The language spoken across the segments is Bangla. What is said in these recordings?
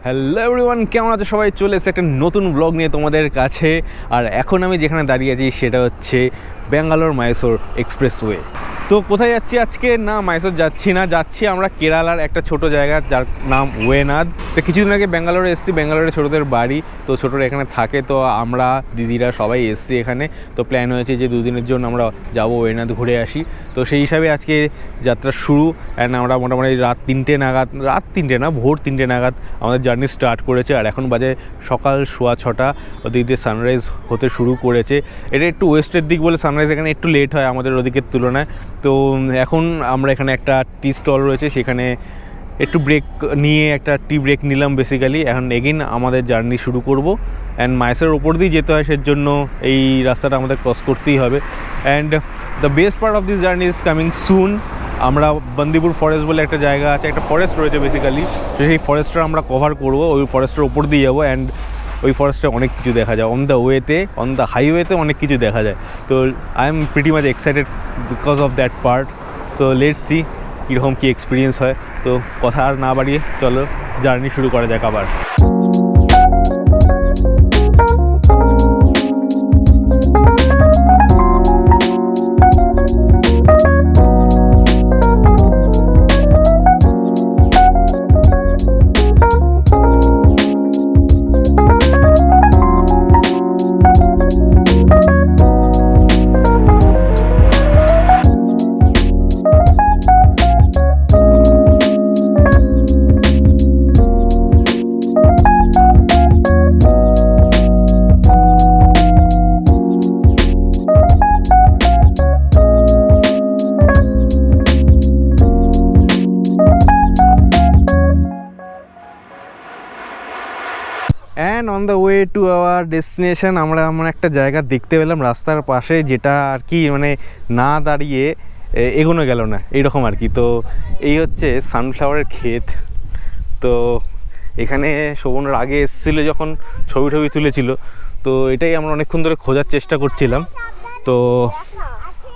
হ্যালো এভরিওয়ান, কেমন আছো সবাই? চলে এসেছে একটা নতুন ব্লগ নিয়ে তোমাদের কাছে। আর এখন আমি যেখানে দাঁড়িয়ে আছি সেটা হচ্ছে ব্যাঙ্গালোর মাইসোর এক্সপ্রেসওয়ে। তো কোথায় যাচ্ছি আজকে? না, মাইসোর যাচ্ছি না, যাচ্ছি আমরা কেরালার একটা ছোট জায়গা যার নাম ওয়েনাদ। তো কিছুদিন আগে ব্যাঙ্গালোরে এসেছি, ব্যাঙ্গালোরে ছোটোদের বাড়ি, তো ছোটোরা এখানে থাকে, তো আমরা দিদিরা সবাই এসেছি এখানে। তো প্ল্যান হয়েছে যে দুদিনের জন্য আমরা যাব ওয়েনাদ, ঘুরে আসি। তো সেই হিসাবে আজকে যাত্রা শুরু। অ্যান্ড আমরা মোটামুটি রাত 3টে নাগাদ, ভোর 3টে নাগাদ আমাদের জার্নি স্টার্ট করেছে। আর এখন বাজে সকাল 6:15। ওদিক দিয়ে সানরাইজ হতে শুরু করেছে। এটা একটু ওয়েস্টের দিক বলে সানরাইজ এখানে একটু লেট হয় আমাদের ওদিকের তুলনায়। তো এখন আমরা এখানে একটা টি স্টল রয়েছে, সেখানে একটু ব্রেক নিয়ে একটা টি ব্রেক নিলাম বেসিক্যালি। এখন এগেইন আমাদের জার্নি শুরু করব। অ্যান্ড মাইসোর ওপর দিয়ে যেতে হয়, সেজন্য এই রাস্তাটা আমাদের ক্রস করতেই হবে। And the best part of this journey is coming soon. আমরা বন্দিপুর ফরেস্ট বলে একটা জায়গা আছে, একটা ফরেস্ট রয়েছে বেসিক্যালি, তো সেই ফরেস্টটা আমরা কভার করব, ওই ফরেস্টের ওপর দিয়ে যাবো। অ্যান্ড ওই ফরেস্টে অনেক কিছু দেখা যায়, অন দ্য হাইওয়েতে অনেক কিছু দেখা যায়। তো I am pretty much excited because of that part. So let's C কীরকম কী এক্সপিরিয়েন্স হয়। তো কথা আর না বাড়িয়ে চলো জার্নি শুরু করা যাক আবার। And on the way to our destination আমরা এমন একটা জায়গা দেখতে পেলাম রাস্তার পাশে, যেটা আর কি মানে না দাঁড়িয়ে এগোনো গেল না, এইরকম আর কি। তো এই হচ্ছে সানফ্লাওয়ারের ক্ষেত। তো এখানে শোভনের আগে এসেছিলো যখন ছবি তুলেছিল, তো এটাই আমরা অনেকক্ষণ ধরে খোঁজার চেষ্টা করছিলাম। তো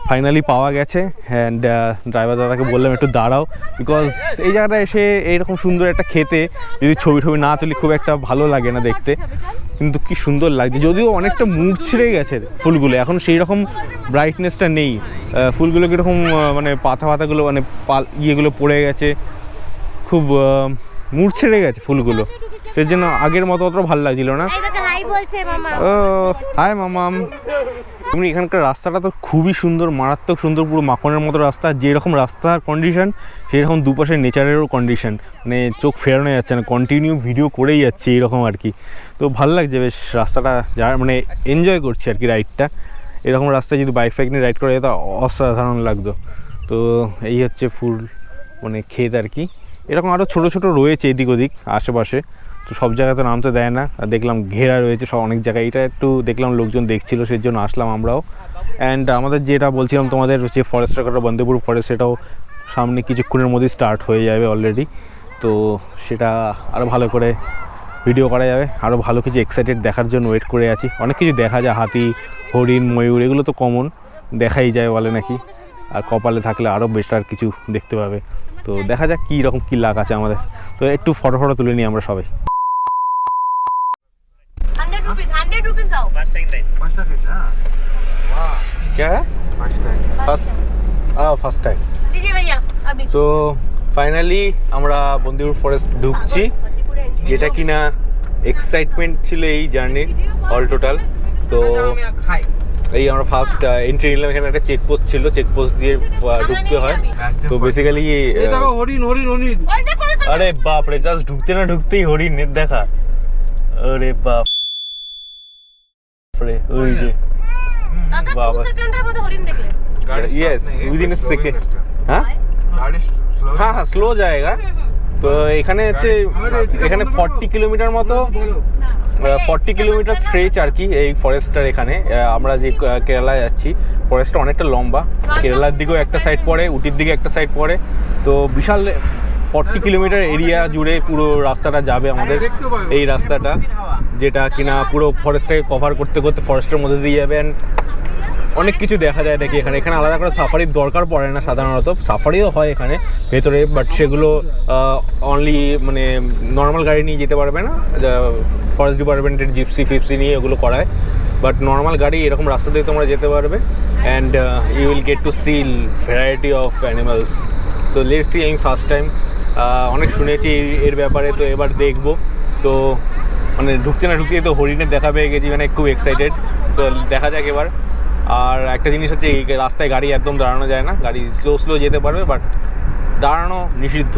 ফাইনালি পাওয়া গেছে। অ্যান্ড ড্রাইভার দাদাকে বললাম একটু দাঁড়াও, বিকজ এই জায়গাটা এসে এইরকম সুন্দর একটা খেতে যদি ছবি না তুলি খুব একটা ভালো লাগে না দেখতে, কিন্তু কি সুন্দর লাগছে। যদিও অনেকটা মুড ছিঁড়ে গেছে ফুলগুলো, এখন সেই রকম ব্রাইটনেসটা নেই। ফুলগুলো কীরকম মানে পাতাগুলো মানে ইয়েগুলো পড়ে গেছে, খুব মুড ছেড়ে গেছে ফুলগুলো, সেই জন্য আগের মতো অতটা ভালো লাগছিল না। ও হাই মামাম। এমনি এখানকার রাস্তাটা তো খুবই সুন্দর, মারাত্মক সুন্দর, পুরো মাখনের মতো রাস্তা। যেরকম রাস্তার কন্ডিশন সেরকম দুপাশে নেচারেরও কন্ডিশন, মানে চোখ ফেরানো যাচ্ছে না, কন্টিনিউ ভিডিও করেই যাচ্ছে এরকম আর কি। তো ভালো লাগছে বেশ রাস্তাটা, যার মানে এনজয় করছি আর কি রাইডটা। এরকম রাস্তায় যদি বাইক নিয়ে রাইড করা যেত অসাধারণ লাগতো। তো এই হচ্ছে ফুল মানে ক্ষেত আর কি। এরকম আরও ছোটো ছোটো রয়েছে এদিক ওদিক আশেপাশে, তো সব জায়গায় তো নামতে দেয় না। দেখলাম ঘেরা রয়েছে সব অনেক জায়গায়, এটা একটু দেখলাম লোকজন দেখছিল, সেই জন্য আসলাম আমরাও। অ্যান্ড আমাদের যেটা বলছিলাম তোমাদের যে ফরেস্টের কথা, বন্দিপুর ফরেস্ট, সেটাও সামনে কিছুক্ষণের মধ্যেই স্টার্ট হয়ে যাবে অলরেডি। তো সেটা আরও ভালো করে ভিডিও করা যাবে, আরও ভালো কিছু এক্সাইটেড দেখার জন্য ওয়েট করে আছি। অনেক কিছু দেখা যায়, হাতি, হরিণ, ময়ূর, এগুলো তো কমন, দেখাই যায় বলে নাকি। আর কপালে থাকলে আরও বেটার কিছু দেখতে পাবে। তো দেখা যাক কী রকম কী লাগ আছে আমাদের। তো একটু ফটো তুলে নিই আমরা সবাই। সো ফাইনালি আমরা বন্দিপুর ফরেস্ট ঢুকছি, যেটা কিনা এক্সাইটমেন্ট ছিল এই জার্নির অল টোটাল। তো এই আমরা ফার্স্ট এন্ট্রি নিলাম, এখানে একটা চেকপোস্ট ছিল, চেকপোস্ট দিয়ে ঢুকতে হয়। তো বেসিক্যালি আরে বাপ রে, জাস্ট ঢুকতে না ঢুকতেই হরিণের দেখা। আরে বাপ রে, ওই যে বাবা, ইয়েস উইদিন এ সেকেন্ড। হ্যাঁ হ্যাঁ, স্লো जाएगा তো এখানে হচ্ছে এখানে 40 কিলোমিটার মতো 40 কিলোমিটার স্ট্রেচ আর কি এই ফরেস্টটার। এখানে আমরা যে কেরালায় যাচ্ছি, ফরেস্টটা অনেকটা লম্বা। কেরালার দিকেও একটা সাইড পড়ে, উটির দিকে একটা সাইড পড়ে, তো বিশাল 40 কিলোমিটার এরিয়া জুড়ে পুরো রাস্তাটা যাবে আমাদের। এই রাস্তাটা যেটা কিনা পুরো ফরেস্টটাকে কভার করতে করতে ফরেস্টের মধ্যে দিয়ে যাবে। অ্যান্ড অনেক কিছু দেখা যায় নাকি এখানে। এখানে আলাদা করে সাফারির দরকার পড়ে না সাধারণত, সাফারিও হয় এখানে ভেতরে, বাট সেগুলো অনলি মানে নর্মাল গাড়ি নিয়ে যেতে পারবে না, ফরেস্ট ডিপার্টমেন্টের জিপসি ফিপসি নিয়ে এগুলো করায়। বাট নর্মাল গাড়ি এরকম রাস্তা দিয়ে তোমরা যেতে পারবে। And you will get to see variety of animals. So let's see, আমি ফার্স্ট টাইম অনেক শুনেছি এর ব্যাপারে, তো এবার দেখবো। তো মানে ঢুকতে না ঢুকতেই তো হরিণের দেখা পেয়ে গেছি, মানে খুব এক্সাইটেড। তো দেখা যাক এবার। আর একটা জিনিস হচ্ছে এই রাস্তায় গাড়ি একদম দাঁড়ানো যায় না, গাড়ি স্লো যেতে পারবে, বাট দাঁড়ানো নিষিদ্ধ।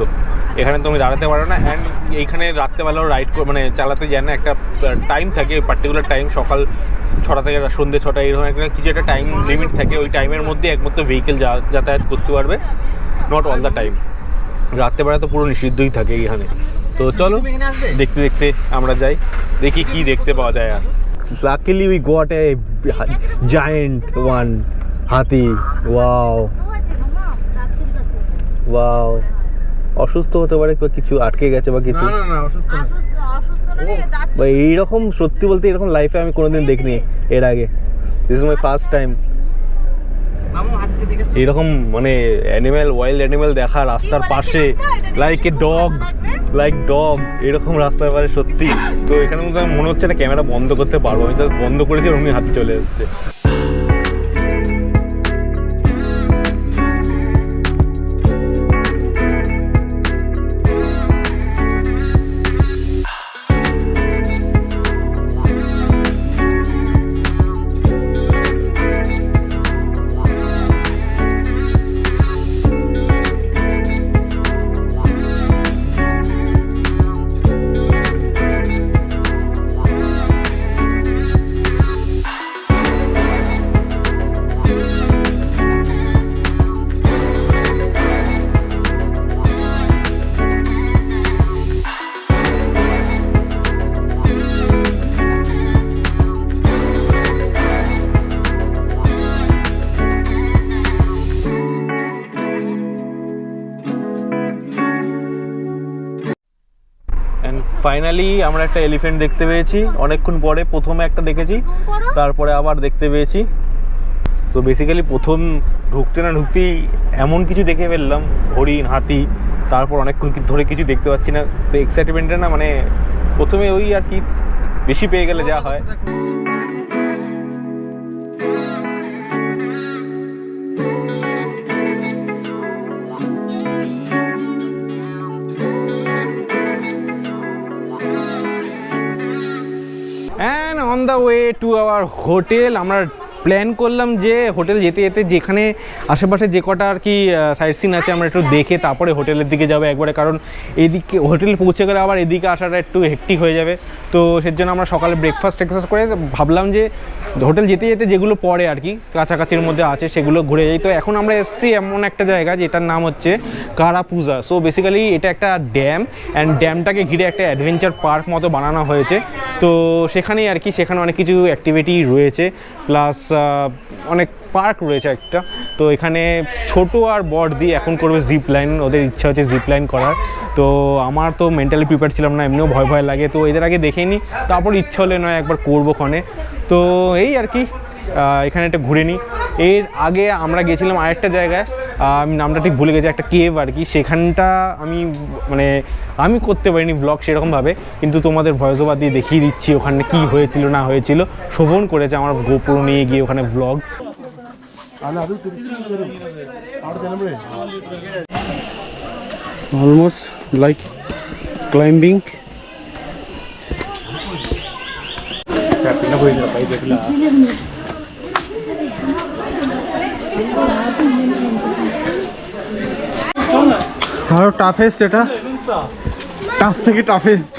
এখানে তুমি দাঁড়াতে পারো না। অ্যান্ড এইখানে রাত্রেবেলাও রাইড মানে চালাতে যায় না, একটা টাইম থাকে, পার্টিকুলার টাইম, সকাল 6টা থেকে সন্ধ্যে 6টা, এরকম একটা কিছু একটা টাইম লিমিট থাকে। ওই টাইমের মধ্যে একমাত্র ভেহিকেল যাতায়াত করতে পারবে, নট অল দ্য টাইম। রাত্রেবেলা তো পুরো নিষিদ্ধই থাকে এইখানে। তো চলো দেখতে দেখতে আমরা যাই, দেখি কি দেখতে পাওয়া যায়। আর luckily we got a giant one হাতি। ওয়াও, অসুস্থ হতে পারে বা কিছু আটকে গেছে বা কিছু। না অসুস্থ না, বা এইরকম সত্যি বলতে এরকম লাইফে আমি কোনোদিন দেখিনি এর আগে। This is my first time এরকম মানে অ্যানিম্যাল, ওয়াইল্ড অ্যানিম্যাল দেখা রাস্তার পাশে, লাইক ডগ এরকম রাস্তার পাশে সত্যি। তো এখানে মনে হচ্ছে না ক্যামেরা বন্ধ করতে পারবো, আমি জাস্ট বন্ধ করেছি অমনি হাতি চলে এসছে। ফাইনালি আমরা একটা এলিফ্যান্ট দেখতে পেয়েছি অনেকক্ষণ পরে। প্রথমে একটা দেখেছি, তারপরে আবার দেখতে পেয়েছি। তো বেসিক্যালি প্রথম ঢুকতে না ঢুকতেই এমন কিছু দেখে ফেললাম, হরিণ, হাতি, তারপর অনেকক্ষণ ধরে কিছু দেখতে পাচ্ছি না। তো এক্সাইটমেন্টে না মানে প্রথমে ওই আর কি বেশি পেয়ে গেলে যা হয়। And on the way to our hotel, আমরা প্ল্যান করলাম যে হোটেল যেতে যেতে যেখানে আশেপাশে যে কটা আর কি সাইট সিন আছে আমরা একটু দেখে তারপরে হোটেলের দিকে যাবো একবারে, কারণ এদিকে হোটেলে পৌঁছে গেলে আবার এদিকে আসাটা একটু হেক্টিক হয়ে যাবে। তো সেজন্য আমরা সকালে ব্রেকফাস্ট করে ভাবলাম যে হোটেল যেতে যেতে যেগুলো পরে আর কি কাছাকাছির মধ্যে আছে সেগুলো ঘুরে যাই। তো এখন আমরা এসেছি এমন একটা জায়গা যেটার নাম হচ্ছে কারাপুজা। সো বেসিক্যালি এটা একটা ড্যাম, অ্যান্ড ড্যামটাকে ঘিরে একটা অ্যাডভেঞ্চার পার্ক মতো বানানো হয়েছে। তো সেখানেই আর কি, সেখানে অনেক কিছু অ্যাক্টিভিটি রয়েছে, প্লাস অনেক পার্ক রয়েছে একটা। তো এখানে ছোট আর বড় দিয়ে এখন করবে জিপ লাইন, ওদের ইচ্ছা হচ্ছে জিপ লাইন করার। তো আমার তো মেন্টালি প্রিপেয়ার ছিলাম না, এমনিও ভয় লাগে। তো এদের আগে দেখে নিই, তারপর ইচ্ছা হলে নয় একবার করবো ক্ষণে। তো এই আর কি এখানে একটা ঘুরে নিই। এর আগে আমরা গেছিলাম আরেকটা জায়গায়, আমি নামটা ঠিক ভুলে গেছি, একটা কেভ আর কি। সেখানটা আমি করতে পারিনি ব্লগ সেরকমভাবে, কিন্তু তোমাদের ভয়েস ওভার দিয়ে দেখিয়ে দিচ্ছি ওখানে কি হয়েছিল না হয়েছিল। শোভন করেছে আমার গোপুর নিয়ে গিয়ে ওখানে ব্লগ। Almost like climbing. আরো টাফেস্ট, এটা টাফ থেকে টাফেস্ট।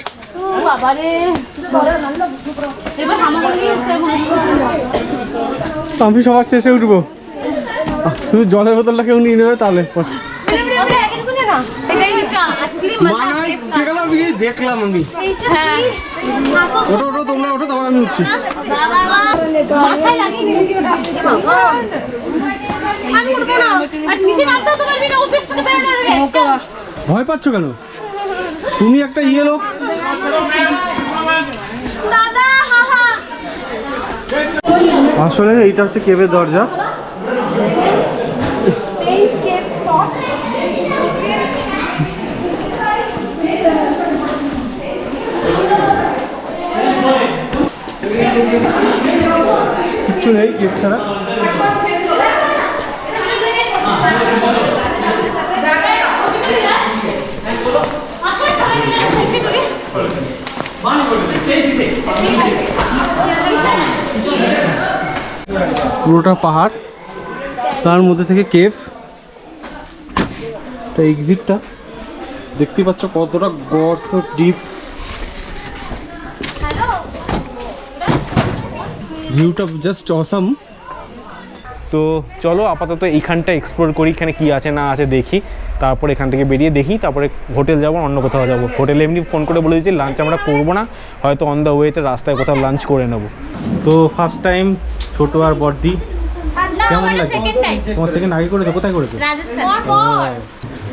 আমি সবার শেষে উঠবো, শুধু জলের বোতলটা কেউ নিয়ে নেবে তাহলে। দেখলাম আমি। হ্যাঁ ওটো ওটো তোমরা ওটো, তখন আমি উঠছি। মাথায় লাগিয়ে নিয়েছি ওটা আমি উঠবো না আর নিচে নামতেও তো পারবি না অফিস থেকে বেরোনোর আগে ভয় পাচ্ছ কেন? তুমি একটা ইয়ে লোক। দাদা হাহা আসলে এইটা হচ্ছে কেবের দরজা। এই কেপ স্পট কিচ্ছু নেই কেব ছাড়া। পুরোটা পাহাড়, তার মধ্যে থেকে কেভ। এক্সিটটা দেখতে পাচ্ছ কতটা গর্ত, ডিপ। ভিউটা জাস্ট অসাম। তো চলো আপাতত এইখানটা এক্সপ্লোর করি, এখানে কি আছে না আছে দেখি, তারপর এখান থেকে বেরিয়ে দেখি, তারপরে হোটেল যাবো, অন্য কোথাও যাবো। হোটেলে এমনি ফোন করে বলে দিয়েছি লাঞ্চ আমরা করবো না, হয়তো অন দ্য ওয়েতে রাস্তায় কোথাও লাঞ্চ করে নেবো। তো ফার্স্ট টাইম ছোটো আর বড়দি, কেমন লাগে তোমার? সেকেন্ড আগে করেছো? কোথায় করেছো? राजस्थान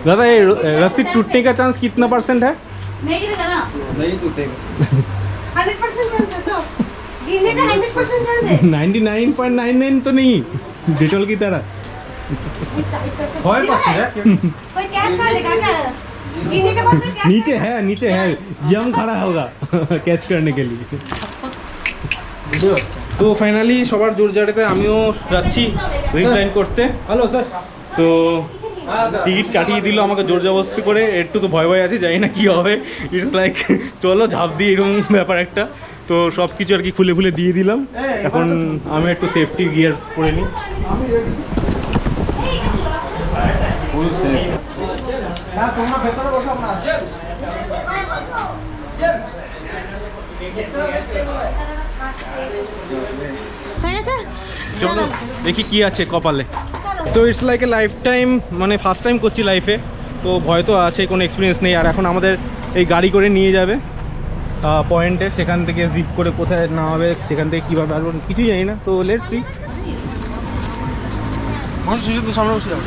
दादा ये रस्सी टूटने का चांस कितना परसेंट है? नहीं गिरेगा ना नहीं टूटेगा 100% चांस है तो गिरने का 100% चांस है 99.99 तो नहीं, डिटोल की तरह। ভয় পাচ্ছি রে। कोई कैच कर लेगा क्या गिरने के बाद कोई कैच नीचे है यम खड़ा होगा कैच करने के लिए। তো ফাইনালি সবার জোর জাড়েতে আমিও যাচ্ছি রিপ্লাইন করতে। Hello sir. তো টিকিট কাটিয়ে দিল আমাকে জোর জবরদস্তি করে, একটু তো ভয় ভয় আছে, জানি না কী হবে। ইটস লাইক চলো ঝাঁপ দিই, এরকম ব্যাপার একটা। তো সব কিছু আর কি খুলে খুলে দিয়ে দিলাম। এখন আমি একটু সেফটি গিয়ার পরে নিই। তোমরা ভেতরে বসো, আমরা আছি। है ना सर চলো দেখি কি আছে কপালে। তো it's like a life time, মানে ফার্স্ট টাইম করছি লাইফে, তো ভয় তো আছে, কোনো এক্সপিরিয়েন্স নেই। আর এখন আমাদের এই গাড়ি করে নিয়ে যাবে পয়েন্টে, সেখান থেকে জিপ করে কোথায় না হবে, সেখান থেকে কীভাবে আসবো কিছুই জানি না। তো লেটস সি। মানুষ শিশু তো সামনে বসে যাও।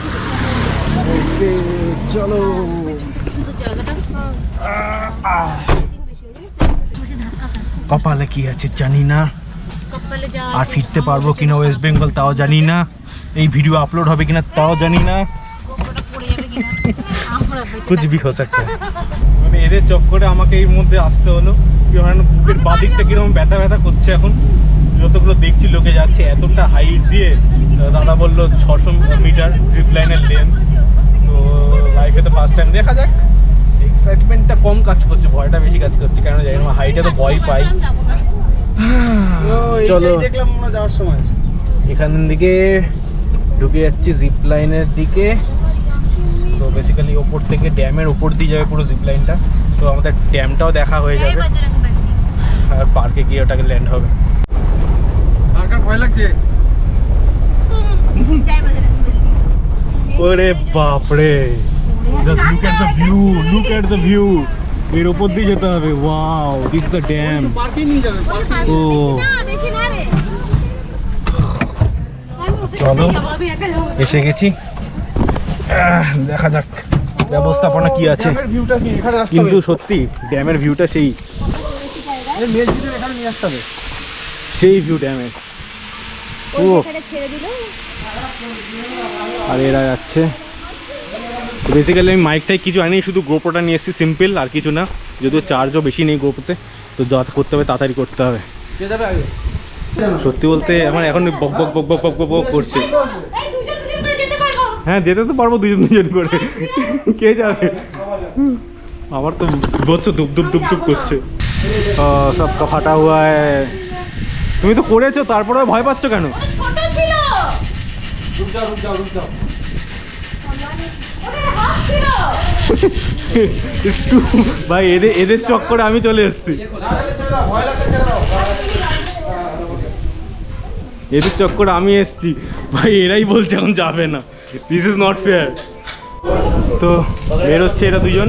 চলো। কপালে কি আছে জানি না, कपल जा আর ফিরতে পারবো কিনা ওয়েস্ট বেঙ্গল তাও জানি না, এই ভিডিও আপলোড হবে কিনা তাও জানি না, গোটা পড়ে যাবে কিনা আমরা বেঁচে কুছ ভি হো সকতা হ্যায়। মানে এদের চক্করে আমাকে এর মধ্যে আসতে হলো। কি হয় না, বুকের বাদিকটা কিরকম ব্যথা ব্যথা করছে এখন, যতগুলো দেখছি লোকে যাচ্ছে এতটা হাইট দিয়ে। দাদা বললো 600 মিটার জিপ লাইনের লেন্থ। তো লাইফে তো ফার্স্ট টাইম, দেখা যাক। এক্সাইটমেন্টটা কম কাজ করছে, ভয়টা বেশি কাজ করছে, কারণ জানি না হাইটে তো ভয় পাই। চলো দেখলাম আমরা যাওয়ার সময়। এখান থেকে ঢুকে যাচ্ছি জিপ লাইনের দিকে। তো বেসিক্যালি ওপর থেকে ড্যামের ওপর দিয়ে যাবে পুরো জিপ লাইনটা। তো আমাদের ড্যামটাও দেখা হয়ে জয় যাবে, বজরং বলী আর পার্কে গিয়ে ওটাকে ল্যান্ড হবে। আর কার ভয় লাগছে? জয় বজরং বলী ওরে বাপরে, just look at the view, look at the view. এর ওপর দিয়ে যেতে হবে। Wow, this is the dam. পার্কে নিয়ে যাবে, পার্কে। ও না বেশি না রে চলো এসে গেছি। দেখা যাক ব্যবস্থাপনা কি আছে। ড্যামের ভিউটা কি এখানে আসতে হবে? কিন্তু সত্যি ড্যামের ভিউটা সেই এই মেজ ভিডিও এখানে নিয়ে আসতে হবে। সেই ভিউ ড্যামের। ও ছেড়ে দিল আর এরা যাচ্ছে। বেসিক্যালি আমি মাইকটাই কিছু আনি, শুধু গোপ্রোটা নিয়ে এসেছি সিম্পল, আর কিছু না। যদিও চার্জও বেশি নেই গোপ্রোতে, তো যা করতে হবে তাড়াতাড়ি করতে হবে। কে যাবে আগে? সত্যি বলতে আমার এখন বক বক বক বক বক বক বক করছে। এই দুজন দুজন করে যেতে পারবো হ্যাঁ যেতে তো পারবো দুজন দুজন করে, কে যাবে? আমার তো বলছো ধুপ ধুপ ধুপ ধুপ করছে। সব ফাটা হুয়া হ্যায়। তুমি তো করেছো, তারপরে ভয় পাচ্ছ কেন? ছোট ছিল রুক যাও, রুক যাও, রুক যাও। ওটা হাফ ছিল It's too- ভাই এদের চক্করে আমি চলে এসেছি, না গেলে ছেড়ে দাও, ভয় লাগছে ছেড়ে দাও। এদের চক্করে আমি এসেছি ভাই, এরাই বলছে এখন যাবে না। This is not fair. তো বেরোচ্ছে এরা দুজন।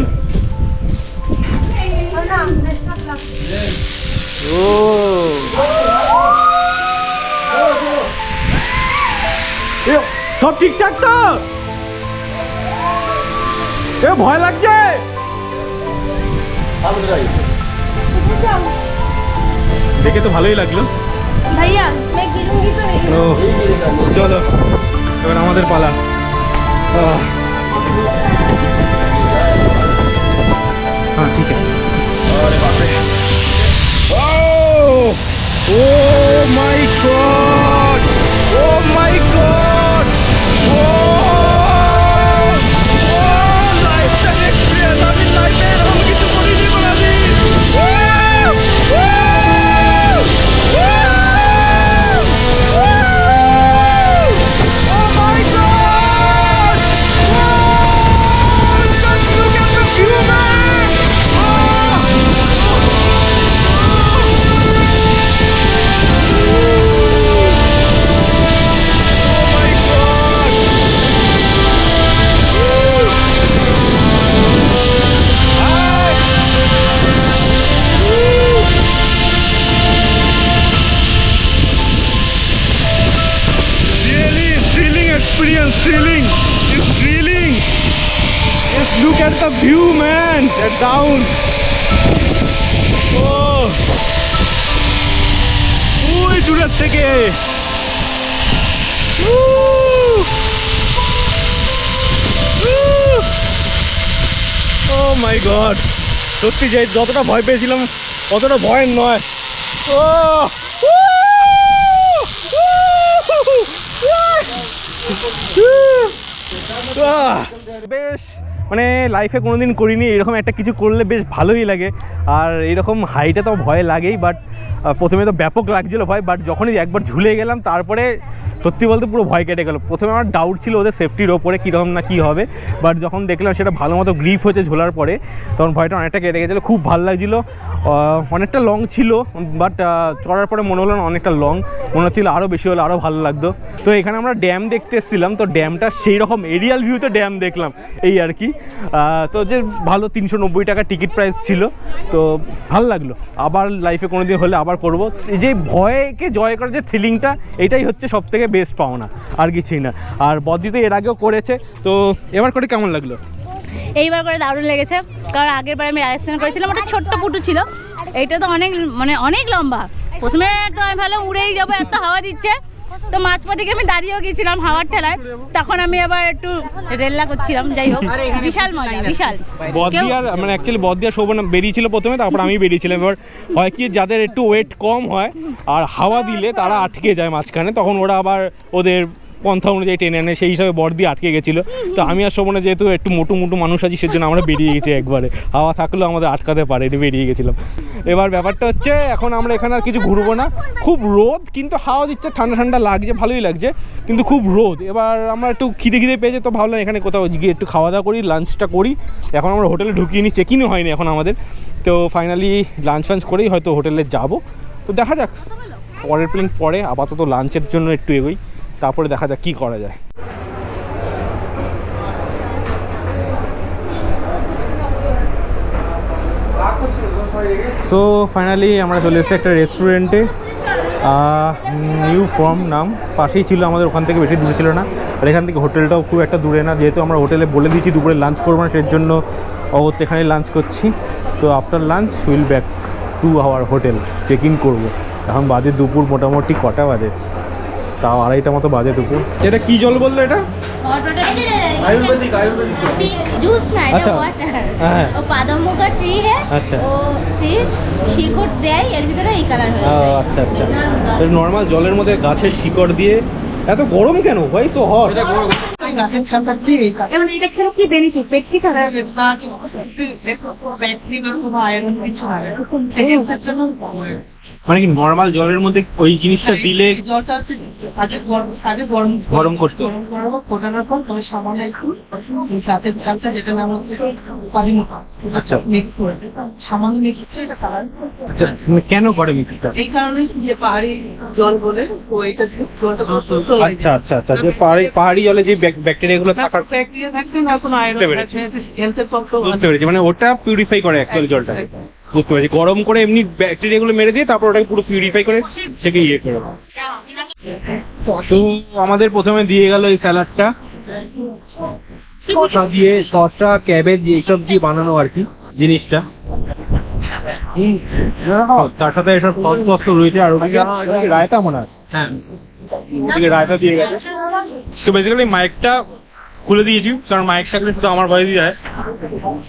ও সব ঠিকঠাক তো? এ ভয় লাগছে। দেখে তো ভালোই লাগলো। भैया मैं गिरूंगी तो नहीं। ও চলো এবার আমাদের পালা। হ্যাঁ ঠিক আছে। আরে বাপরে, ও মাই গড, ও মাই গড, ও লাইফটাইম এক্সপেরিয়েন্স। আমি লাইফে এরকম কিছু করিনি কোনোদিন। Thrilling, it's thrilling. Just look at the view, man. That down. Oh, ওই দূরের থেকে। Oh my God. সত্যি যে যতটা ভয় পেয়েছিলাম অতটা ভয়ের নয়। Oh. বেশ মানে লাইফে কোনোদিন করিনি এরকম একটা কিছু করলে বেশ ভালোই লাগে। আর এরকম হাইটে তো ভয় লাগেই, বাট প্রথমে তো ব্যাপক লাগছিলো ভয়, বাট যখনই একবার ঝুলে গেলাম তারপরে সত্যি বলতে পুরো ভয় কেটে গেল। প্রথমে আমার ডাউট ছিল ওদের সেফটির ওপরে কীরকম না কী হবে, বাট যখন দেখলাম সেটা ভালো মতো গ্রিপ হয়েছে ঝোলার পরে তখন ভয়টা অনেকটা কেটে গেছিলো। খুব ভালো লাগছিলো। অনেকটা লং ছিল, বাট চড়ার পরে মনে হলো না অনেকটা লং, মনে হচ্ছিলো আরও বেশি হলে আরও ভালো লাগতো। তো এখানে আমরা ড্যাম দেখতে এসেছিলাম, তো ড্যামটা সেই রকম এরিয়াল ভিউতে ড্যাম দেখলাম এই আর কি। তো যে ভালো 390 টাকা টিকিট প্রাইস ছিল, তো ভালো লাগলো। আবার লাইফে কোনো দিন হলে আবার করব। এই যে ভয়কে জয় করার যে থ্রিলিংটা, এটাই হচ্ছে সব থেকে বেস্ট পাওনা, আর কিছুই না। আর বদ্দি তো এর আগেও করেছে, তো এবার করে কেমন লাগলো? এইবার করে দারুণ লেগেছে, কারণ আগের বার আমি রাজস্থান করেছিলাম, ওটা ছোট্ট পুটু ছিল, এইটা তো অনেক মানে অনেক লম্বা। প্রথমে তো আমি ভালো উড়েই যাবো, এত হাওয়া দিচ্ছে, তো মাঝপথে আমি দাঁড়িয়েও গিয়েছিলাম হাওয়ার ঠেলায়, তখন আমি আবার একটু রেল্লা করছিলাম। যাই হোক, বিশাল মজা, বিশাল। বদ্দি আর মানে অ্যাকচুয়ালি বদ্দি আর শোভন বেরিয়েছিল প্রথমে, তারপর আমি বেরিয়েছিলাম। এবার হয় কি, যাদের একটু ওয়েট কম হয় আর হাওয়া দিলে তারা আটকে যায় মাঝখানে, তখন ওরা আবার ওদের পন্থা অনুযায়ী টেনে আনে, সেই হিসাবে বর্দি আটকে গেছিলো। তো আমি আর শোভনে যেহেতু একটু মোটু মোটু মানুষ আছি, সেজন্য আমরা বেরিয়ে গেছি একবারে। হাওয়া থাকলেও আমাদের আটকাতে পারে, এটা বেরিয়ে গেছিলাম। এবার ব্যাপারটা হচ্ছে, এখন আমরা এখানে আর কিছু ঘুরবো না। খুব রোদ, কিন্তু হাওয়া দিচ্ছে, ঠান্ডা ঠান্ডা লাগছে, ভালোই লাগছে, কিন্তু খুব রোদ। এবার আমরা একটু খিদে পেয়েছে, তো ভাবলাম এখানে কোথাও গিয়ে একটু খাওয়া দাওয়া করি, লাঞ্চটা করি। এখন আমরা হোটেলে ঢুকিয়ে নিই, চেক ইনও হয়নি এখন আমাদের। তো ফাইনালি লাঞ্চ ফাঞ্চ করেই হয়তো হোটেলে যাব। তো দেখা যাক, পরের প্ল্যান পরে, আপাতত লাঞ্চের জন্য একটু এগোই, তারপরে দেখা যাক কী করা যায়। সো ফাইনালি আমরা চলে এসেছি একটা রেস্টুরেন্টে, নিউ ফর্ম নাম, পাশেই ছিল আমাদের, ওখান থেকে বেশি দূরে ছিল না। আর এখান থেকে হোটেলটাও খুব একটা দূরে না, যেহেতু আমরা হোটেলে বলে দিয়েছি দুপুরে লাঞ্চ করবো না, সেই জন্য অবশ্য এখানেই লাঞ্চ করছি। তো after lunch will back to our hotel, check in করবো। এখন বাজে দুপুর মোটামুটি কটা বাজে, তাও 2:30টা মতো বাজে দুপুর। এটা কি জল বললো এটা? आयुर्वेदिक जूस ना अच्छा। वाटर হ্যাঁ वो पादमो का ट्री है अच्छा। वो ट्री শিকড় দেয় এর ভিতরে এই কালার ও হয়েছে আচ্ছা আচ্ছা, নর্মাল জলের মধ্যে গাছের শিকড় দিয়ে। এত গরম কেন ভাই? তো হট। এবং এটা খেলে কি বেনিফিট? পেট কি খারাপ? মানে কি নর্মাল জলের মধ্যে ওই জিনিসটা দিলে জলটা হচ্ছে আগে গরম করতে ফোটানোর পর তবে সামান্য একটু গাছের ছালটা, যেটা নাম হচ্ছে পাদিমোকা, আচ্ছা মিক্স করে সামান্য মিক্স করে এটা কালার। আচ্ছা, কেন করে মিক্সটা? এই কারণে যে পাহাড়ি জল বলে, তো এটা জলটা আচ্ছা আচ্ছা আচ্ছা, যে পাহাড়ি জলে যে ব্যাকটেরিয়া গুলো থাকার, ব্যাকটেরিয়া থাকবে না, কোনো আয়রন থাকবে, হেলথের পক্ষে বুঝতে পেরেছি। মানে ওটা পিউরিফাই করে অ্যাকচুয়ালি জলটা। বুঝতে পারছি, গরম করে এমনি ব্যাকটেরিয়াগুলো মেরে দিয়ে তারপর ওটাকে পুরো পিউরিফাই করে সেকে ইয়ে করে। তো আমাদের প্রথমে দিয়ে গেল এই স্যালাডটা, শসা দিয়ে, শসা ক্যাবেজ এইসব দিয়ে বানানো আর কি জিনিসটা। তার সাথে এসব সস টস তো রয়েছে, আর ওদিকে রায়তা মনে হয়, হ্যাঁ ওদিকে রায়তা দিয়ে গেছে। তো বেসিক্যালি মাইকটা খুলে দিয়েছি, কারণ মাইক থাকলে শুধু আমার ভয়েসই যায়,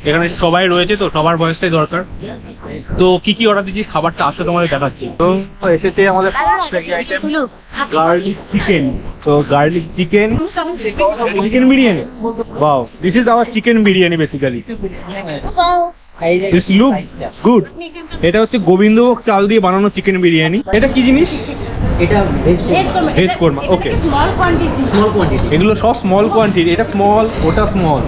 এখানে সবাই রয়েছে তো সবার ভয়েসটাই দরকার। তো কি কি অর্ডার দিচ্ছি, খাবারটা আসলে তোমাদের দেখাচ্ছি। তো এসেছে আমাদের গার্লিক চিকেন। তো garlic chicken, chicken biryani, wow, this is our chicken biryani basically. This look good. এটা হচ্ছে গোবিন্দভোগ চাল দিয়ে বানানো চিকেন বিরিয়ানি। এটা কি জিনিস? এটা veg veg korma, okay. Small quantity. Small quantity. এগুলো সব স্মল কোয়ান্টিটি, এটা স্মল ওটা স্মল,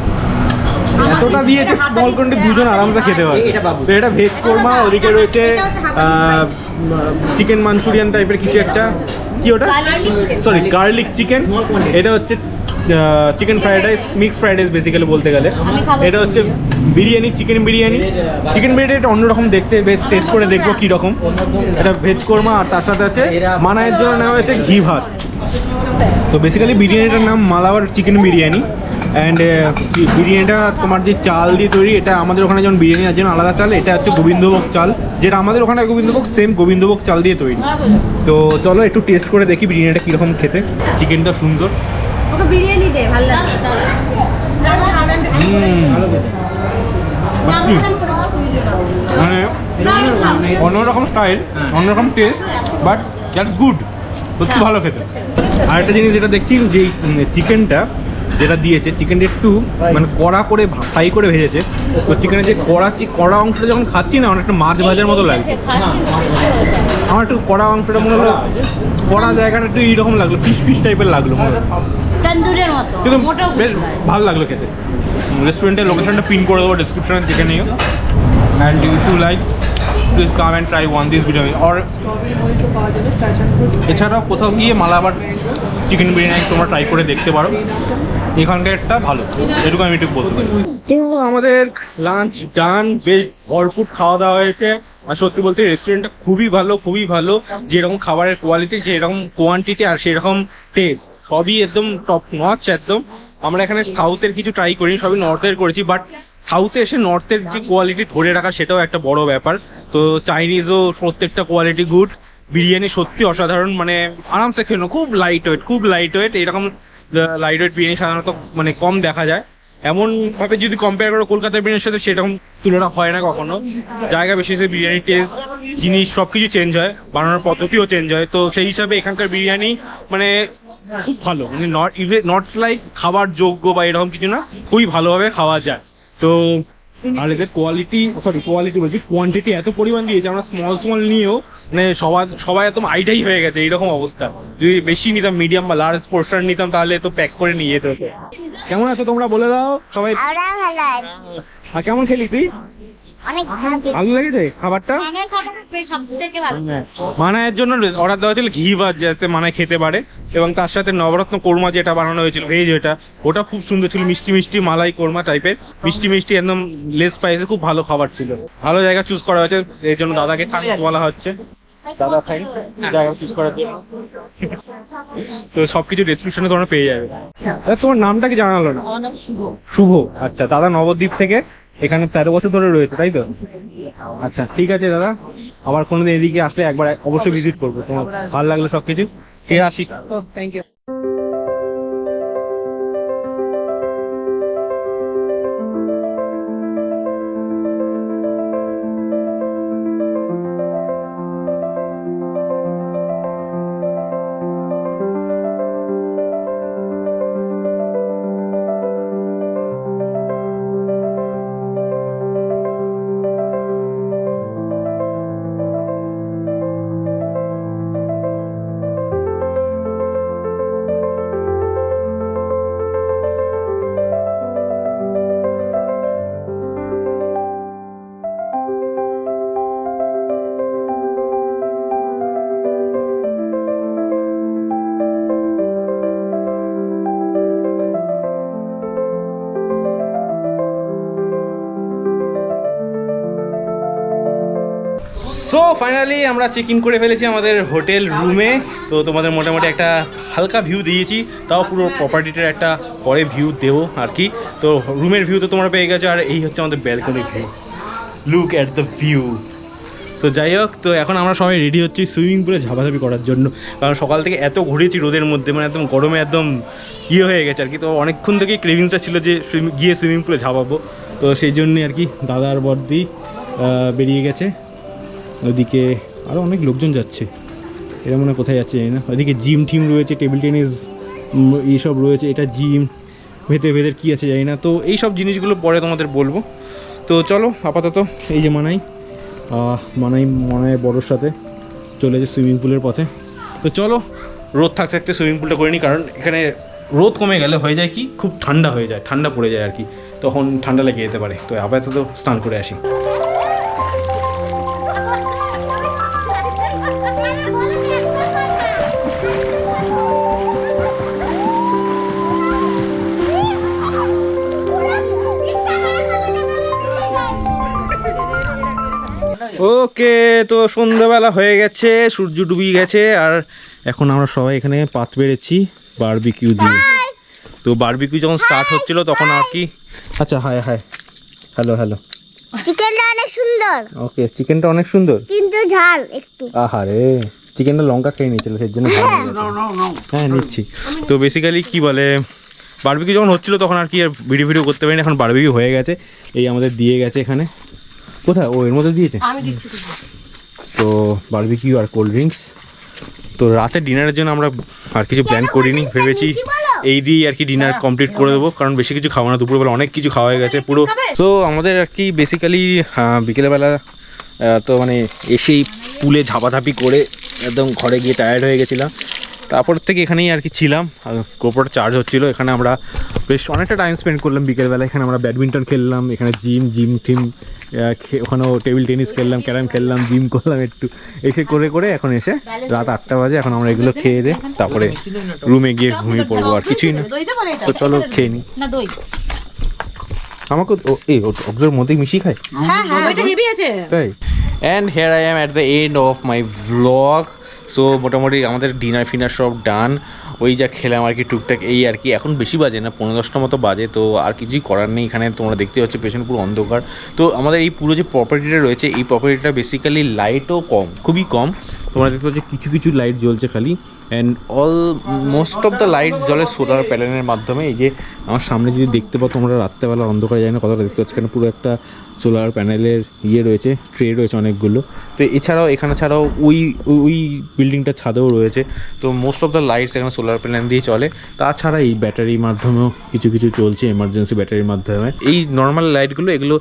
এতটা দিয়েছে স্মল কোয়ান্টিটি দুজন আরামসে খেতে পারে। এটা বাবু। তো এটা ভেজ কোরমা, ওদিকে রয়েছে চিকেন মাঞ্চুরিয়ান টাইপের কিছু একটা, কি ওটা, সরি গার্লিক চিকেন। এটা হচ্ছে chicken fried rice, mix fried rice basically বলতে গেলে। এটা হচ্ছে বিরিয়ানি, চিকেন বিরিয়ানি। চিকেন বিরিয়ানি এটা অন্যরকম দেখতে, বেশ টেস্ট করে দেখবো কি রকম। এটা ভেজ কোরমা, আর তার সাথে আছে মানায়ের জন্য নেওয়া হয়েছে ঘি ভাত। তো বেসিক্যালি বিরিয়ানিটার নাম মালাবার চিকেন বিরিয়ানি। অ্যান্ড বিরিয়ানিটা তোমার যে চাল দিয়ে তৈরি, এটা আমাদের ওখানে যেমন বিরিয়ানি আছে যেন আলাদা চাল, এটা হচ্ছে গোবিন্দভোগ চাল, যেটা আমাদের ওখানে গোবিন্দভোগ, সেম গোবিন্দভোগ চাল দিয়ে তৈরি। তো চলো একটু টেস্ট করে দেখি বিরিয়ানিটা কীরকম খেতে। চিকেনটা সুন্দর, ওকে বিরিয়ানি দে, ভালো লাগে। মানে অন্যরকম স্টাইল, অন্যরকম টেস্ট, বাট দ্যাটস গুড, সত্যি ভালো খেতে। আর একটা জিনিস যেটা দেখছি, যে চিকেনটা যেটা দিয়েছে, চিকেনটা একটু মানে কড়া করে ফ্রাই করে ভেজেছে। তো চিকেনের যে কড়া অংশটা যখন খাচ্ছি না, অনেকটা মাছ ভাজার মতো লাগছে। আমার একটু কড়া অংশটা মনে হলো, কড়া জায়গাটা একটু এইরকম লাগলো, ফিশ ফিশ টাইপের লাগলো মনে হলো, তন্দুরের মতো, কিন্তু বেশ ভালো লাগলো খেতে। রেস্টুরেন্টের লোকেশনটা পিন করে দেবো ডিসক্রিপশনে, দেখে নিও। And if you like, please come and try one this biryani. আর এছাড়াও কোথাও গিয়ে মালাবার চিকেন বিরিয়ানি তোমরা ট্রাই করে দেখতে পারো, এখানকার একটা ভালো, এটুকু আমি একটু বলতে পারি। তো আমাদের লাঞ্চ ডান, বেশ ভরপুর খাওয়া দাওয়া হয়েছে। আর সত্যি বলতে রেস্টুরেন্টটা খুবই ভালো, খুবই ভালো। যেরকম খাবারের কোয়ালিটি, যেরকম কোয়ান্টিটি, আর সেরকম টেস্ট, সবই একদম টপ নচ একদম। আমরা এখানে সাউথের কিছু ট্রাই করিনি, সবই নর্থের করেছি, বাট সাউথে এসে নর্থের যে কোয়ালিটি ধরে রাখা, সেটাও একটা বড় ব্যাপার। তো চাইনিজও প্রত্যেকটা কোয়ালিটি গুড, বিরিয়ানি সত্যি অসাধারণ, মানে আরামসে খেলো, খুব লাইট ওয়েট, খুব লাইট ওয়েট। এরকম লাইট ওয়েট বিরিয়ানি সাধারণত মানে কম দেখা যায়। এমন ভাবে যদি কম্পেয়ার করো কলকাতার বিরিয়ানির সাথে, সেরকম তুলনা হয় না কখনো। জায়গা বেশিসে বিরিয়ানির টেস্ট, জিনিস সবকিছু চেঞ্জ হয়, বানানোর পদ্ধতিও চেঞ্জ হয়। তো সেই হিসাবে এখানকার বিরিয়ানি মানে খুব ভালো, মানে নট লাইক খাবার যোগ্য বা এরকম কিছু না, খুবই ভালোভাবে খাওয়া যায়। তো আর এদের কোয়ালিটি বলছি, কোয়ান্টিটি এত পরিমাণ দিয়েছে, আমরা স্মল নিয়েও মানে সবাই একদম আইটাই হয়ে গেছে এইরকম অবস্থা। যদি বেশি নিতাম, মিডিয়াম বা লার্জ পোর্শন নিতাম, তাহলে তো প্যাক করে নিয়ে যেতে হতো। কেমন আছো তোমরা বলে দাও সবাই। আর কেমন খেলি তুই? ভালো লেগেছে খাবারটা? মানায়ের জন্য অর্ডার দেওয়া হয়েছিল ঘি ভাত, যাতে মানায় খেতে পারে, এবং তার সাথে নবরত্ন কোরমা যেটা বানানো হয়েছিল ভেজ, ওটা খুব সুন্দর ছিল, মিষ্টি মিষ্টি মালাই কোরমা টাইপের, মিষ্টি মিষ্টি একদম লেস স্পাইসে, খুব ভালো খাবার ছিল। ভালো জায়গা চুজ করা হয়েছে, এই জন্য দাদাকে থ্যাঙ্কস বলা হচ্ছে। দাদা থ্যাঙ্কস জায়গা চুজ করার জন্য। তো সবকিছু ডেসক্রিপশনে তোমরা পেয়ে যাবে। তোমার নামটা কি জানালো না? শুভ। আচ্ছা, দাদা নবদ্বীপ থেকে এখানে 13 বছর ধরে রয়েছে, তাই তো? আচ্ছা ঠিক আছে দাদা, আবার কোনোদিন এদিকে আসলে একবার অবশ্যই ভিজিট করবো। তোমার ভালো লাগলো সবকিছু, ঠিক আছে, আসি। Thank you. সো ফাইনালি আমরা চেক ইন করে ফেলেছি আমাদের হোটেল রুমে। তো তোমাদের মোটামুটি একটা হালকা ভিউ দিয়েছি, তাও পুরো প্রপার্টিটার একটা পরে ভিউ দেবো আর কি। তো রুমের ভিউ তো তোমরা পেয়ে গেছো, আর এই হচ্ছে আমাদের balcony view. Look at the view. তো যাই হোক, তো এখন আমরা সবাই রেডি হচ্ছি সুইমিং পুলে ঝাপাঝাপি করার জন্য, কারণ সকাল থেকে এত ঘুরেছি রোদের মধ্যে, মানে একদম গরমে একদম হয়ে গেছে আর কি। তো অনেকক্ষণ থেকেই ক্রেভিংসটা ছিল যে গিয়ে সুইমিং পুলে ঝাপাবো, তো সেই জন্যই আর কি দাদা আর বড়দি বেরিয়ে গেছে। ওইদিকে আরও অনেক লোকজন যাচ্ছে, এরা মনে হয় কোথায় যাচ্ছে জানি না। ওইদিকে জিম টিম রয়েছে, টেবিল টেনিস এইসব রয়েছে, এটা জিম, ভেতর কী আছে জানি না। তো এই সব জিনিসগুলো পরে তোমাদের বলবো। তো চলো আপাতত এই যে মানাই বড়োর সাথে চলেছে সুইমিং পুলের পথে। তো চলো রোদ থাকতে থাকতে সুইমিং পুলটা করে নিই, কারণ এখানে রোদ কমে গেলে হয়ে যায় কি খুব ঠান্ডা হয়ে যায়, ঠান্ডা পড়ে যায় আর কি, তখন ঠান্ডা লেগে যেতে পারে। তো আপাতত স্নান করে আসি। ওকে, তো সন্ধ্যাবেলা হয়ে গেছে, সূর্য ডুবিয়ে গেছে, আর এখন আমরা সবাই এখানে পাত বেড়েছি বারবিকিউ দিয়ে। তো বারবিকিউ যখন স্টার্ট হচ্ছিল তখন আর কি, আচ্ছা হাই হ্যালো চিকেনটা অনেক সুন্দর। ওকে, চিকেনটা অনেক সুন্দর কিন্তু ঝাল একটু। আহারে, চিকেনটা লঙ্কা খেয়ে নিয়েছিল সেই জন্য হ্যাঁ নিচ্ছি। তো বেসিক্যালি কি বলে, বারবিকিউ যখন হচ্ছিল তখন আর কি আর ভিডিও করতে পারিনি। এখন বারবিকিউ হয়ে গেছে, এই আমাদের দিয়ে গেছে এখানে। কোথায়? ও এর মধ্যে দিয়েছে। তো বারবিকিউ আর কোল্ড ড্রিঙ্কস। তো রাতে ডিনারের জন্য আমরা আর কিছু প্ল্যান করিনি, ভেবেছি এই দিয়েই আর কি ডিনার কমপ্লিট করে দেবো, কারণ বেশি কিছু খাবো না, দুপুরবেলা অনেক কিছু খাওয়া হয়ে গেছে পুরো। তো আমাদের আর কি বেসিক্যালি বিকেলবেলা তো মানে এসেই পুলে ঝাপাঝাপি করে একদম ঘরে গিয়ে টায়ার্ড হয়ে গেছিলাম। তারপর থেকে এখানেই আর কি ছিলাম, গোপোটা চার্জ হচ্ছিলো। এখানে আমরা বেশ অনেকটা টাইম স্পেন্ড করলাম বিকেলবেলা। এখানে আমরা ব্যাডমিন্টন খেললাম, এখানে জিম থিম, ওখানেও টেবিল টেনিস খেললাম, ক্যারাম খেললাম, জিম করলাম একটু, এসে করে এখন এসে রাত 8টা বাজে। এখন আমরা এগুলো খেয়ে দিয়ে তারপরে রুমে গিয়ে ঘুমিয়ে পড়বো, আর কিছুই না। তো চলো খেয়ে নিই। আমাকে ওগুলোর মধ্যে মিশিয়ে খাই, তাই। And here I am at the end of my vlog. So মোটামুটি আমাদের ডিনার ফিনার সব ডান, ওই যা খেলাম আর কি টুকটাক, এই আর কি। এখন বেশি বাজে না, 15-10টা মতো বাজে। তো আর কিছুই করার নেই, এখানে তোমরা দেখতে পাচ্ছ পেছনে পুরো অন্ধকার। তো আমাদের এই পুরো যে প্রপার্টিটা রয়েছে, এই প্রপার্টিটা বেসিক্যালি লাইটও কম, খুবই কম। তোমরা দেখতে পাচ্ছ কিছু লাইট জ্বলছে খালি, and most of the lights জ্বলে সোলার প্যানেলের মাধ্যমে। এই যে আমার সামনে যদি দেখতে পাও তোমরা, রাত্রেবেলা অন্ধকারে যায় না কতটা দেখতে পাচ্ছ, কেন পুরো একটা সোলার প্যানেলের রয়েছে, ট্রে রয়েছে অনেকগুলো। তো এছাড়াও এখানে ছাড়াও ওই বিল্ডিংটার ছাদেও রয়েছে। তো মোস্ট অফ দ্য লাইটস এখানে সোলার প্যানেল দিয়ে চলে। তাছাড়া এই ব্যাটারির মাধ্যমেও কিছু চলছে, এমার্জেন্সি ব্যাটারির মাধ্যমে। এই নর্মাল লাইটগুলো এগুলো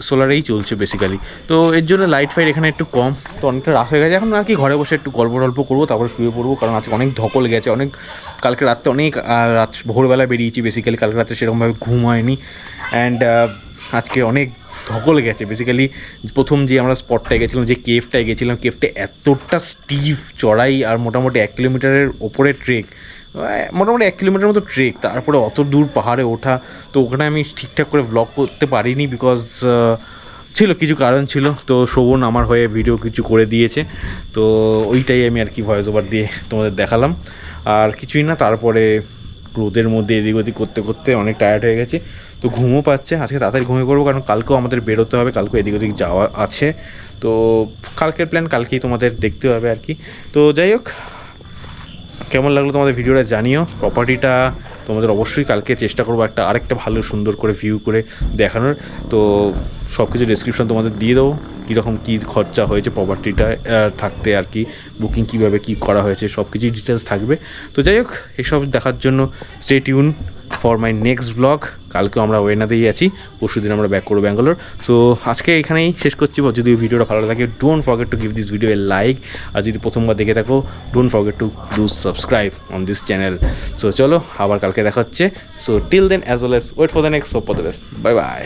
সোলারেই চলছে বেসিক্যালি। তো এর জন্য লাইট ফাইট এখানে একটু কম। তো অনেকটা রাত হয়ে গেছে, এখন আর কি ঘরে বসে একটু গল্প করবো, তারপরে শুয়ে পড়বো, কারণ আজকে অনেক ধকল গেছে, কালকে রাত্রে অনেক রাত ভোরবেলা বেরিয়েছি বেসিক্যালি। কালকে রাত্রে সেরকমভাবে ঘুম হয়নি, অ্যান্ড আজকে অনেক ধকল গেছে বেসিক্যালি। প্রথম যে আমরা স্পটটায় গেছিলাম, যে কেভটায় গেছিলাম, কেভটা এতটা স্টিভ চড়াই, আর মোটামুটি 1 কিলোমিটারের ওপরে ট্রেক, মোটামুটি 1 কিলোমিটার মতো ট্রেক, তারপরে অত দূর পাহাড়ে ওঠা। তো ওখানে আমি ঠিকঠাক করে ব্লগ করতে পারিনি, বিকজ কিছু কারণ ছিল। তো শোভন আমার হয়ে ভিডিও কিছু করে দিয়েছে, তো ওইটাই আমি আর কি ভয়েস ওভার দিয়ে তোমাদের দেখালাম, আর কিছুই না। তারপরে রোদের মধ্যে এদিক ওদিক করতে অনেক টায়ার্ড হয়ে গেছে, তো ঘুমও পাচ্ছে। আজকে তাড়াতাড়ি ঘুমিয়ে পড়বো, কারণ কালকেও আমাদের বেরোতে হবে, কালকেও এদিক ওদিক যাওয়া আছে। তো কালকের প্ল্যান কালকেই তোমাদের দেখতে হবে আর কি। তো যাই হোক, কেমন লাগলো তোমাদের ভিডিওটা জানিও। প্রপার্টিটা তোমাদের অবশ্যই কালকে চেষ্টা করবো আরেকটা ভালো সুন্দর করে ভিউ করে দেখানোর। তো সব কিছু ডেসক্রিপশন তোমাদের দিয়ে দেবো, কীরকম কী খরচা হয়েছে প্রপার্টিটা থাকতে আর কি, বুকিং কীভাবে কী করা হয়েছে, সব কিছুই ডিটেলস থাকবে। তো যাই হোক, এসব দেখার জন্য stay tune for my next blog. কালকেও আমরা ওয়েনাতেই আছি, পরশুদিন আমরা ব্যাক করবো ব্যাঙ্গালোর। সো আজকে এখানেই শেষ করছি। যদি ভিডিওটা ভালো লাগে, don't forget to give this video a like, আর যদি প্রথমবার দেখে থাকো, don't forget to do subscribe on this channel. So চলো, আবার কালকে দেখা হচ্ছে। So till then, as well as wait for the next, so for the best, bye by.